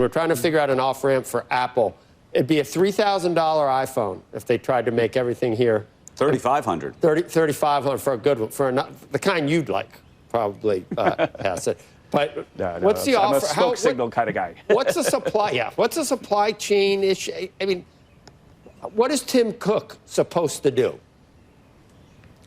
We're trying to figure out an off-ramp for Apple. It'd be a $3,000 iPhone if they tried to make everything here. $3,500. $3,500 for a good one, the kind you'd like, probably, Hassett. But what's the offer? I'm a smoke signal kind of guy. What's the supply? Yeah, what's the supply chain issue? I mean, what is Tim Cook supposed to do?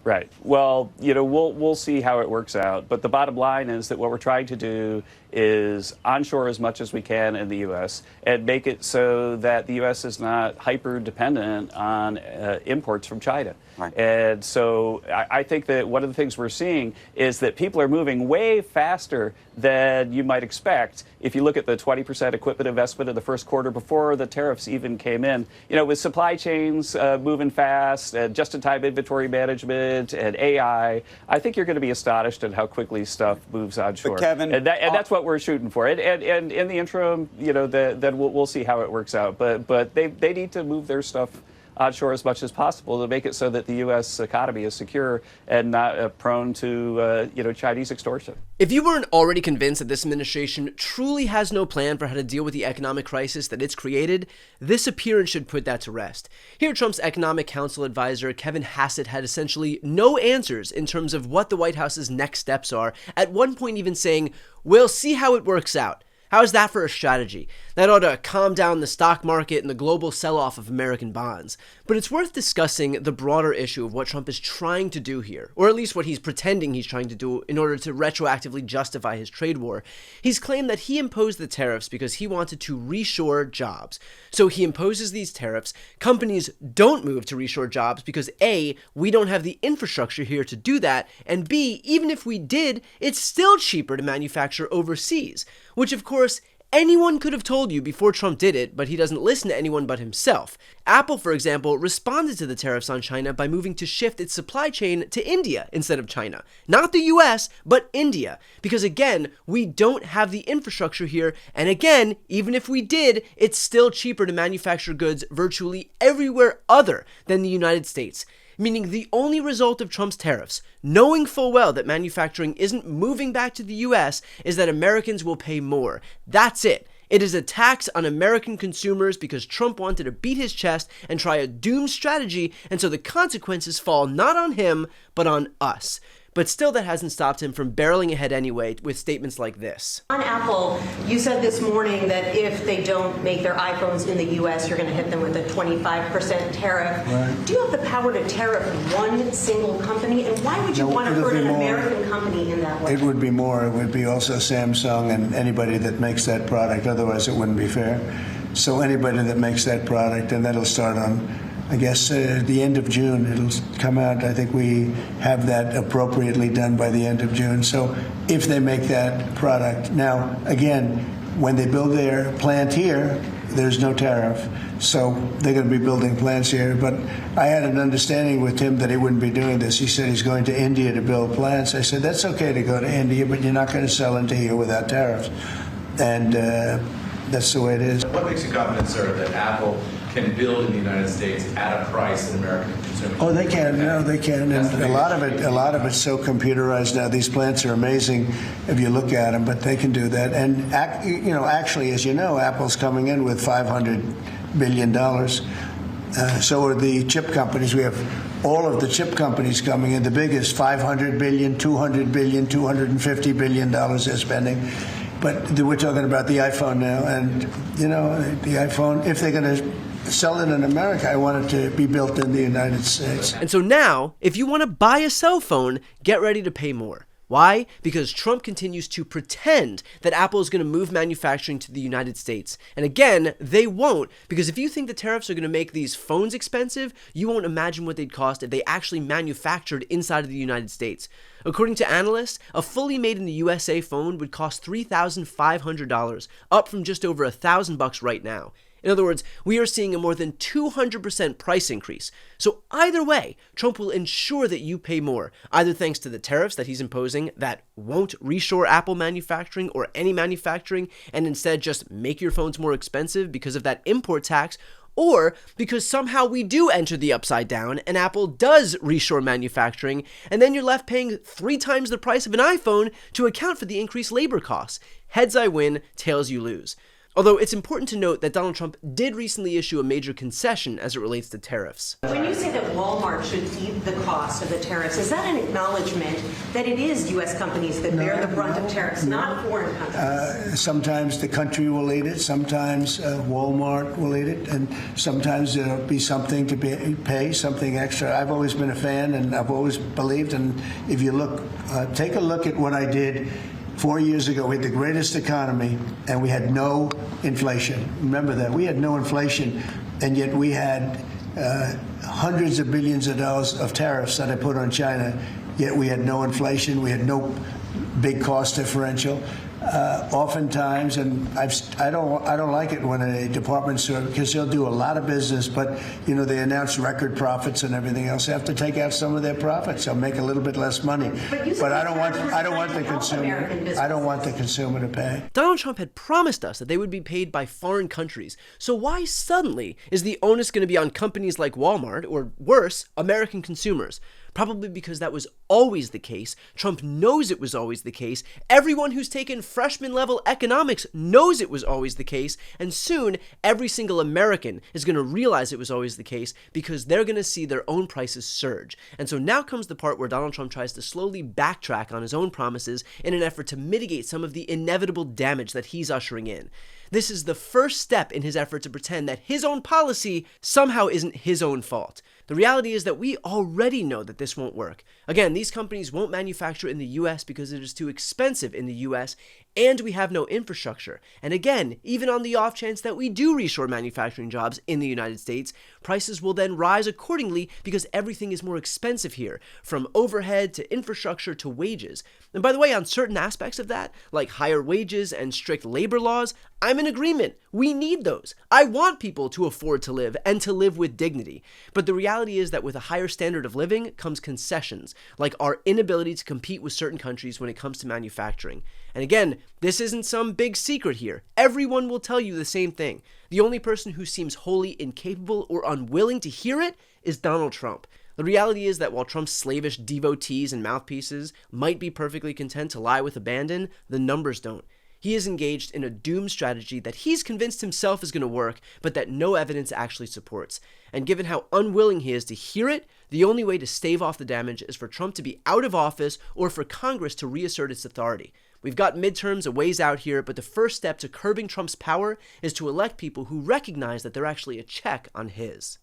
Right. Well, we'll see how it works out. But the bottom line is that what we're trying to do is onshore as much as we can in the U.S. and make it so that the U.S. is not hyper-dependent on imports from China. Right. And so I think that one of the things we're seeing is that people are moving way faster than you might expect. If you look at the 20% equipment investment in the first quarter before the tariffs even came in, with supply chains moving fast, and just-in-time inventory management, and AI, I think you're going to be astonished at how quickly stuff moves onshore. But Kevin, and that's what we're shooting for. And in the interim, then we'll see how it works out. But they need to move their stuff onshore as much as possible to make it so that the U.S. economy is secure and not prone to Chinese extortion. If you weren't already convinced that this administration truly has no plan for how to deal with the economic crisis that it's created, this appearance should put that to rest. Here, Trump's economic council advisor, Kevin Hassett, had essentially no answers in terms of what the White House's next steps are, at one point even saying, "We'll see how it works out." How's that for a strategy? That ought to calm down the stock market and the global sell-off of American bonds. But it's worth discussing the broader issue of what Trump is trying to do here, or at least what he's pretending he's trying to do in order to retroactively justify his trade war. He's claimed that he imposed the tariffs because he wanted to reshore jobs. So he imposes these tariffs. Companies don't move to reshore jobs because A, we don't have the infrastructure here to do that, and B, even if we did, it's still cheaper to manufacture overseas, which of course anyone could have told you before Trump did it, but he doesn't listen to anyone but himself. Apple, for example, responded to the tariffs on China by moving to shift its supply chain to India instead of China. Not the US, but India. Because again, we don't have the infrastructure here, and again, even if we did, it's still cheaper to manufacture goods virtually everywhere other than the United States. Meaning the only result of Trump's tariffs, knowing full well that manufacturing isn't moving back to the US, is that Americans will pay more. That's it. It is a tax on American consumers because Trump wanted to beat his chest and try a doomed strategy, and so the consequences fall not on him, but on us. But still, that hasn't stopped him from barreling ahead anyway with statements like this. On Apple, you said this morning that if they don't make their iPhones in the U.S., you're going to hit them with a 25% tariff. Right. Do you have the power to tariff one single company? And why would you want to hurt an American company in that way? It would be more. It would be also Samsung and anybody that makes that product. Otherwise, it wouldn't be fair. So anybody that makes that product, and that'll start on, I guess, the end of June, it'll come out. I think we have that appropriately done by the end of June. So if they make that product. Now, again, when they build their plant here, there's no tariff. So they're going to be building plants here. But I had an understanding with Tim that he wouldn't be doing this. He said he's going to India to build plants. I said, that's okay to go to India, but you're not going to sell into here without tariffs. And that's the way it is. What makes you confident, sir, that Apple can build in the United States at a price that American consumers? Oh, they can. No, they can. And a lot of it's so computerized now. These plants are amazing if you look at them, but they can do that. And actually, as you know, Apple's coming in with $500 billion. So are the chip companies. We have all of the chip companies coming in. The biggest, $500 billion, $200 billion, $250 billion they're spending. But we're talking about the iPhone now, and the iPhone, if they're going to sell it in America, I want it to be built in the United States. And so now, if you want to buy a cell phone, get ready to pay more. Why? Because Trump continues to pretend that Apple is going to move manufacturing to the United States. And again, they won't, because if you think the tariffs are going to make these phones expensive, you won't imagine what they'd cost if they actually manufactured inside of the United States. According to analysts, a fully made in the USA phone would cost $3,500, up from just over $1,000 right now. In other words, we are seeing a more than 200% price increase. So either way, Trump will ensure that you pay more, either thanks to the tariffs that he's imposing that won't reshore Apple manufacturing or any manufacturing, and instead just make your phones more expensive because of that import tax, or because somehow we do enter the upside down and Apple does reshore manufacturing, and then you're left paying 3 times the price of an iPhone to account for the increased labor costs. Heads I win, tails you lose. Although it's important to note that Donald Trump did recently issue a major concession as it relates to tariffs. When you say that Walmart should eat the cost of the tariffs, is that an acknowledgement that it is U.S. companies that bear the brunt of tariffs, not foreign countries? Sometimes the country will eat it, sometimes Walmart will eat it, and sometimes there'll be something to pay, something extra. I've always been a fan, and I've always believed, and if you look, take a look at what I did 4 years ago. We had the greatest economy, and we had no inflation. Remember that. We had no inflation, and yet we had hundreds of billions of dollars of tariffs that I put on China, yet we had no inflation. We had no big cost differential. Oftentimes, and I don't like it when a department store, because they'll do a lot of business, but they announce record profits and everything else. They have to take out some of their profits. They'll make a little bit less money. But I don't want the consumer to pay. Donald Trump had promised us that they would be paid by foreign countries. So why suddenly is the onus going to be on companies like Walmart, or worse, American consumers? Probably because that was always the case. Trump knows it was always the case. Everyone who's taken freshman level economics knows it was always the case. And soon, every single American is going to realize it was always the case, because they're going to see their own prices surge. And so now comes the part where Donald Trump tries to slowly backtrack on his own promises in an effort to mitigate some of the inevitable damage that he's ushering in. This is the first step in his effort to pretend that his own policy somehow isn't his own fault. The reality is that we already know that this won't work. Again, these companies won't manufacture in the US because it is too expensive in the US, and we have no infrastructure. And again, even on the off chance that we do reshore manufacturing jobs in the United States, prices will then rise accordingly because everything is more expensive here, from overhead to infrastructure to wages. And by the way, on certain aspects of that, like higher wages and strict labor laws, I'm in agreement. We need those. I want people to afford to live and to live with dignity. But the reality is that with a higher standard of living comes concessions, like our inability to compete with certain countries when it comes to manufacturing. And again, this isn't some big secret here. Everyone will tell you the same thing. The only person who seems wholly incapable or unwilling to hear it is Donald Trump. The reality is that while Trump's slavish devotees and mouthpieces might be perfectly content to lie with abandon, the numbers don't. He is engaged in a doom strategy that he's convinced himself is going to work, but that no evidence actually supports. And given how unwilling he is to hear it, the only way to stave off the damage is for Trump to be out of office or for Congress to reassert its authority. We've got midterms a ways out here, but the first step to curbing Trump's power is to elect people who recognize that they're actually a check on his.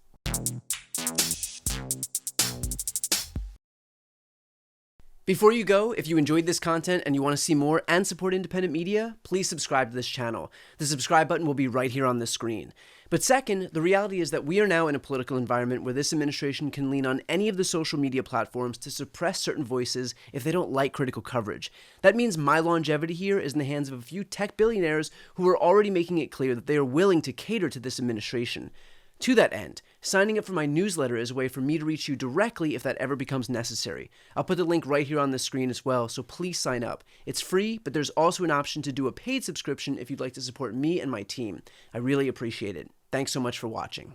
Before you go, if you enjoyed this content and you want to see more and support independent media, please subscribe to this channel. The subscribe button will be right here on the screen. But second, the reality is that we are now in a political environment where this administration can lean on any of the social media platforms to suppress certain voices if they don't like critical coverage. That means my longevity here is in the hands of a few tech billionaires who are already making it clear that they are willing to cater to this administration. To that end, signing up for my newsletter is a way for me to reach you directly if that ever becomes necessary. I'll put the link right here on the screen as well, so please sign up. It's free, but there's also an option to do a paid subscription if you'd like to support me and my team. I really appreciate it. Thanks so much for watching.